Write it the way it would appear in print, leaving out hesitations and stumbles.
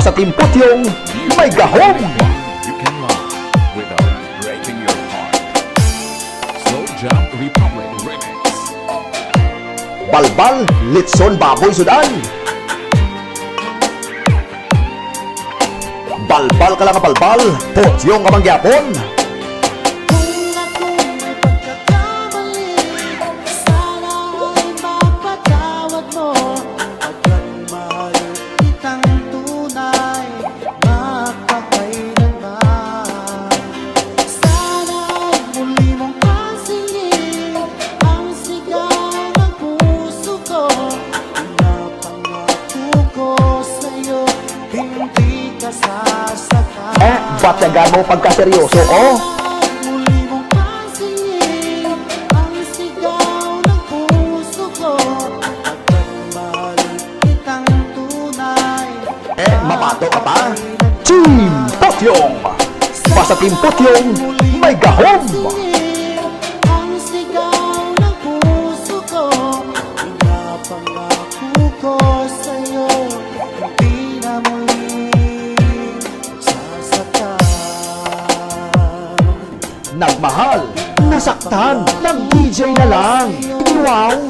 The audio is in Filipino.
sa Team Putyong may gahom. You can love without breaking your heart. Slow Jump Republic Remix. Balbal, litson, baboy, sudan. Balbal ka lang ang balbal, Putyong ka mangyapon. Ba't yagan mo pagkaseryoso, oh? Mapato ka pa? Team Putyong! Pa sa Team Putyong may gahom! Nagmahal, nasaktan, nag-DJ na lang. Wow!